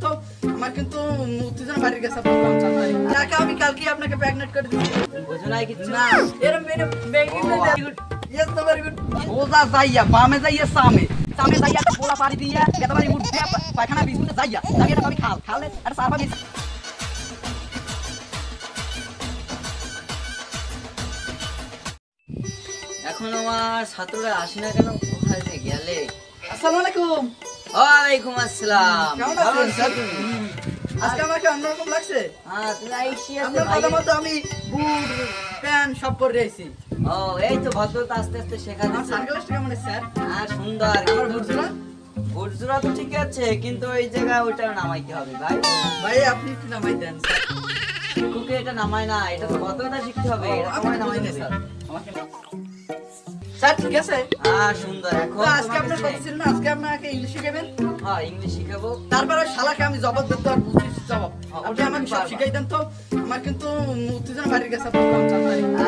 তো আমার কিন্তু উত্তেজনা বাড়ি গেছে টাকা আমি কালকে আপনাকে প্রেগনেন্ট করে দিচ্ছি বুঝো নাই কিছু না এরম এরম বেগিং ইয়েস তো ভেরি গুড ওজা যাইয়া বামে যাইয়া সামে সামে যাইয়া পোলা পাড়ি দিয়া এতবারই উঠবে পায়খানা বিস্কুটে যাইয়া যাইয়া আমি খালে আর সারবা দিছি এখন আমার ছাত্ররা আসে না কেন? কোথায় যে গেলে? আসসালামু আলাইকুম ওয়ালাইকুম আসসালাম। কেমন আছেন স্যার? আজকে আমাকে অন্যরকম লাগছে। হ্যাঁ তুমি আইসি আপনার কথা মতো আমি বুট প্যান্ট সব পরে আইছি। ও এই তো ভদ্রতা আস্তে আস্তে শেখা আমার যাচ্ছে। সানগ্লাসটা কেমন আছে স্যার? হ্যাঁ সুন্দর। আমার বুট জোড়া? বুট জোড়া তো ঠিক আছে কিন্তু ওই জায়গায় ওইটা নামাইতে হবে ভাই। ভাই আপনি একটু নামাই দেন স্যার। শিক্ষকে এটা নামায় না, এটা তো ভদ্রতা শিখতে হবে। এটা আমি তোমায় নামাই নামাই দেবে স্যার। আমাকে স্যার ঠিক আছে। হ্যাঁ সুন্দর। এখন আজকে আপনার কথা ছিল না আজকে আপনাকে ইংলিশ শিখাবেন? হ্যাঁ ইংলিশ শিখাবো। তারপরে শালাকে আমি জবাব দিতে আর বুঝিস জবাব। আপনি ওটা আমাকে সব পারবা। শিখাই দেন তো আমার কিন্তু উত্তেজনা বাড়ি গেছে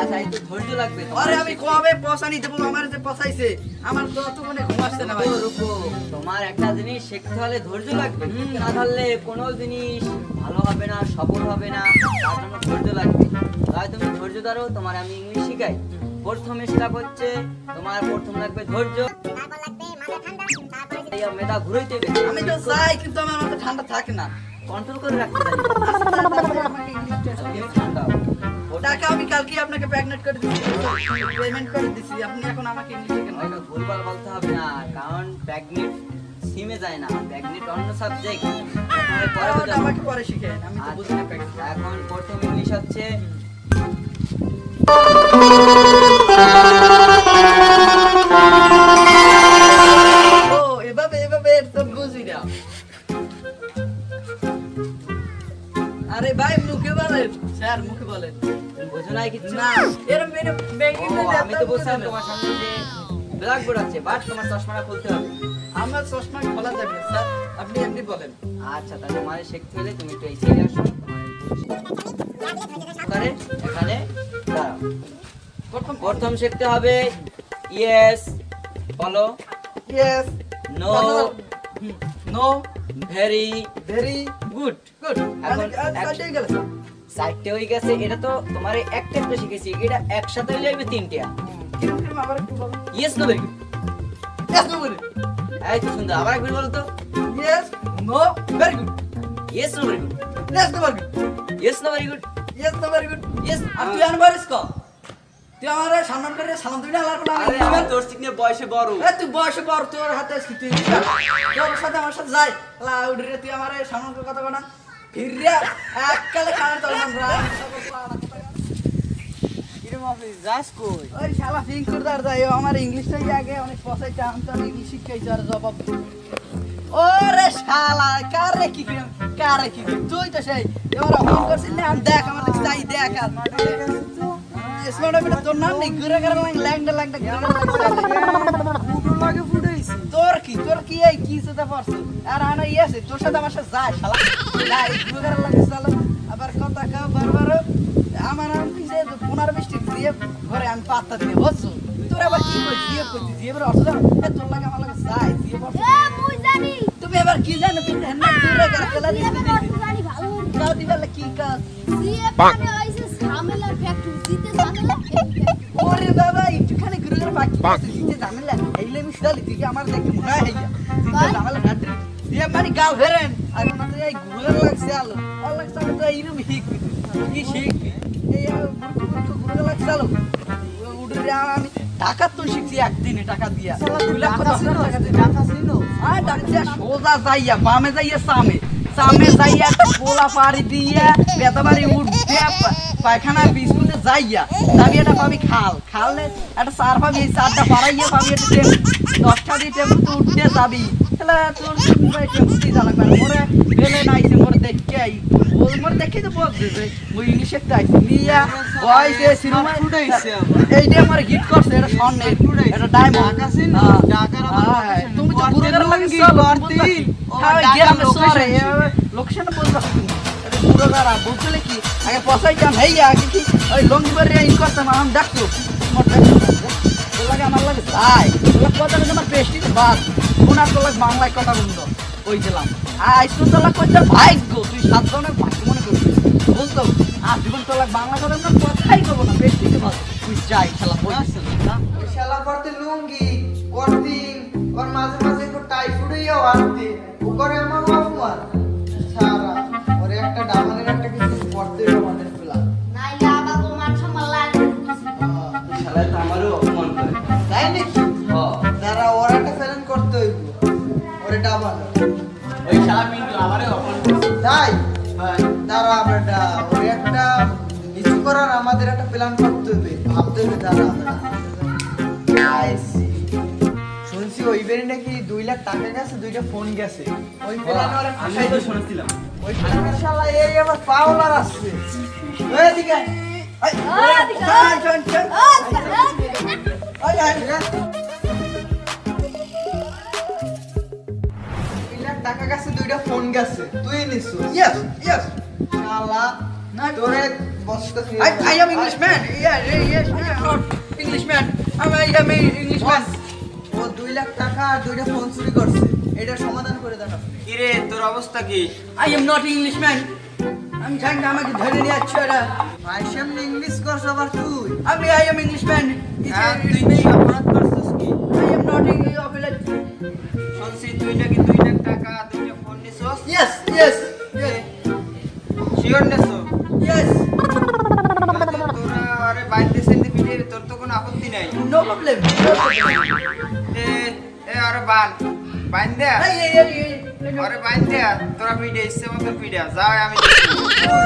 আচ্ছা এই তো ধৈর্য লাগবে তোমার। আরে আমি কবে পয়সানি দেবো আমার যে পয়সাইছে আমার তো অত মনে ঘুম আসছে না ভাই রুকো, তোমার একটা জিনিস শিখতে হলে ধৈর্য লাগবে। না ধরলে কোনো জিনিস ভালো হবে না, সফল হবে না। তার জন্য ধৈর্য লাগবে। তাই তুমি ধৈর্য ধরো, তোমার আমি ইংলিশ শিখাই। প্রথমে স্টেপ হচ্ছে তোমার প্রথম লাগবে ধৈর্য, এই মেধা ঘুরাইতে হবে। আমি তো চাই কিন্তু আমার মাথা ঠান্ডা থাকে না কন্ট্রোল করে রাখতে জানি। আমাকে ইংলিশটা তুমি ঠান্ডা হও। টাকা আমি কালকে আপনাকে প্রেগনেন্ট করে দিচ্ছি পেমেন্ট করে দিচ্ছি আপনি এখন আমাকে ইংলিশ শেখান ওইটা ভুলভাল বলতে হবে না, কারণ প্যাগনেট সিমে যায় না, প্যাগনেট অন্য সাবজেক্ট। পরে ওটা বোঝাবো। আমাকে পরে শিখেন আমি তো বুঝি না প্রেগনেন্ট এখন প্রথম ইংলিশ হচ্ছে ও এভাবে এভাবে তো বুঝি না আরে ভাই মুখে বলেন স্যার মুখে বলেন বুঝো নাই কিছু? না এরম এরম বেগিং ও, আমি তো বলছিলাম তোমার সামনে যে ব্ল্যাকবোর্ড আছে, বাট তোমার চশমাটা খুলতে হবে। আমার চশমা খোলা যাবে না, স্যার আপনি এমনি বলেন আচ্ছা তাহলে তোমার শিখতে হলে তুমি একটু এই সাইডে আসো। এখানে এখানে দাঁড়াও। প্রথম শিখতে হবে ইয়েস, বলো yes no, no very very good. Good এখন আচ্ছা গেল সাইডটা হয়ে গেছে, এটা তো তোমার একটা একটা শিখেছি, এটা একসাথে হয়ে যাবে তিনটা। কিরকম আবার একটু বলুন yes no very good. Yes no very এই তো সুন্দর, আবার একবার বলো তো। Yes no very good yes no very good. Yes no very good yes no very good. Yes no very good yes. আর তুই আনবারিস ক তুই আমারে সম্মান করে সালাম দিবি না আল্লাহর আরে নামে আমি তোর থেকে বয়সে বড়। তুই বয়সে বড় তোর হাতে আজকে তুই তোর সাথে আমার সাথে যাই উঠে তুই আমার সামনে কথা বলা ফিরিয়া এককালে খানা তোর নাম কিরম অফিস যাস কই? ওই শালা ফিং করদার যাই আমার ইংলিশটা আগে অনেক পছাই জানতো আমি ইংলিশ শিখাইছি আর জবাব ওরে শালা কারে কি কারে কি তুই তো সেই এবার ফোন করছিস না দেখ আমার চাই দেখ আর স্মার্ট হবে তোর নাম নেই ঘুরে ঘুরে ল্যাংডা ল্যাংডা তোর কি এই কি সাথে পড়ছে আর আনা ইয়েছে তোর সাথে আমার সাথে যায় শালা যাই ঘুরে ঘুরে লাগে শালা আবার কথা কাও বারবার আমার নাম পিছে 15-20 দিয়ে ঘরে আমি পাত্তা দিই বুঝছো তোর আবার কি কই দিয়ে কইছিস দিয়ে এবার অর্থ জানো তোর লাগে আমার লাগে যায় দিয়ে পড়ছে মুই জানি তুমি এবার কি জানো তুমি না ঘুরে ঘুরে খেলা দিছিস জানি ভালো কাও দিবালে কি কাজ সিএ মানে হইছে ঝামেলার ফ্যাক্টরি জিতে ঝামেলা ওরে বাবা একটুখানি ঘুরে ঘুরে বাকি আছে জিতে ঝামেলা এইলে আমি শুধালি তুই কি আমার দেখে মনে হয় হইয়া জিতে ঝামেলা কাটরি দিয়ে মানে গাল ফেরেন আর না তো এই ঘুরে লাগছে আলো আর লাগছে আমি তো এইরকম হিক কি শিখ এই ঘুরে লাগছে আলো উড়ে আমি টাকা তো শিখছি একদিনে টাকা দিয়া 2 লাখ টাকা দিয়ে টাকা ছিনো আর টাকা সোজা যাইয়া বামে যাইয়া সামনে যাইয়া পোলা পাড়ি দিয়া বেতাবাড়ি উঠবে পায়খানা বিস্কুটে যাইয়া যাবি এটা পাবি খালনে একটা সার পাবি এই সারটা পাড়াইয়া পাবি একটা টেম্পু 10টা দিয়ে টেম্পুতে উঠতে যাবি তাহলে তোর টেম্পুতেই জানা পারে মোরে গেলে নাইছে মোরে দেখে আই মোরে দেখে তো বলছে যে ওই ইংলিশে আইছি নিয়া বয়সে সিনেমা ফুটাইছে এইটা আমার গিফট করছে এটা স্বর্ণে এটা ডায়মন্ড ঢাকার তুমি তো ঘুরে ঘুরে লাগিস করতে গ্রামে শহরে লোকেশন বলবা পুরো গারা বুঝলে কি আগে পয়সাই কাম হেই আগে কি ওই লঙ্গি বারে ইন করতাম আমি দেখতো তোর লাগে আমার লাগে তাই তোর কথা তোমার পেস্টি বাস ওনার তোর লাগে বাংলায় কথা বলতো ওই দিলাম আইসুন তলাক করতে ভাগ্য তুই 7 জনের ভাগ্য মনে করবি বুঝতো আর জীবন তলাক বাংলা করে আমরা কথাই করবো না বেশ ঠিক আছে তুই যাই শালা বলছিস না ওই শালা করতে লুঙ্গি করতি ওর মাঝে মাঝে একটু টাইফুডইও আনতে ও করে আমার অপমান সারা ওরে একটা ডামানের একটা কিছু করতে আমাদের প্ল্যান নাইলে আবার তোমার সম্মান লাগবে শালা তো আমারও অপমান করে তাই নাকি হ্যাঁ তারা ওর একটা প্ল্যান করতে হইব ওরে ডামানো ওই শালা পিন্টু আমারও অপমান করে তাই হ্যাঁ তারা বেটা ওরে একটা কিছু করার আমাদের একটা প্ল্যান করতে হবে ভাবতে হবে তারা শুনছি ওই বেরি নাকি 2 লাখ টাকা গেছে 2টা ফোন গেছে ওই প্ল্যানে ওরা আমি ফাঁসাই তো দিছে। শুনছিলাম ওই প্ল্যানের শালা এই আবার পাওলার আসছে ওই দিকে আয়। আয়, চল, চল, চল। আয়, আয়, ঠিক আছে। 2 লাখ টাকা গেছে 2টা ফোন গেছে তুই নিছো ইয়েস ইয়েস শালা তোরে বসতে I am Englishman. Yes, not Englishman. I am Englishman. ও 2 লাখ টাকা আর 2টা ফোন চুরি করছে এটা সমাধান করে দেন আপনি কিরে তোর অবস্থা কি I am not Englishman. আমি জানি না আমাকে ধরে নিয়ে যাচ্ছে ওরা ভাই সামনে ইংলিশ করছ আবার তুই I am Englishman. তুই কি অপরাধ করছিস কি I am not English. শুনছি তুই নাকি 2 লাখ টাকা 2টা ফোন নিছস Yes, yes, yes, শিওর নেছো yes. তোরা আরে বাইরে সেন্দি ভিডিও তোর তো কোনো আপত্তি নাই No problem. No problem. এ এ আরে বান দে Hey. আরে বান দে তোরা ভিডিও ইচ্ছে মতো ভিডিও যাও আমি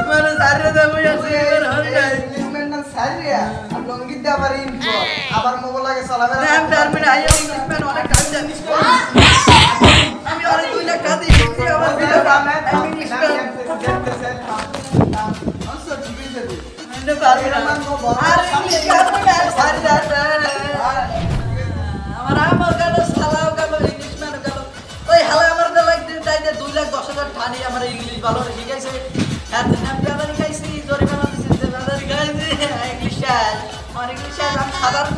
মানে সারে দেবো আছে ইংলিশম্যান না সারিয়া আর লঙ্গি দে আবার ইনফো আবার মোবাইল লাগে চালাবে I am Darmin. I am Englishman. অনেক কাজ জানি আমি অনেক 2 লাখ টাকা দিয়েছি আমার ভিডিও I'm Englishman. আমি পারবো না আর ইংলিশ পারবো না সারি আমার আমার গেল সালাও গেল ইংলিশম্যান গেল ওই হালা আমার তো লাগ দিন তাই 2,10,000 ঠানি আমার ইংলিশ ভালো শিখাইছে এত নাম পেপার শিখাইছি জরিমানা দিছে ইংলিশ আর ইংলিশ আমি সাধারণ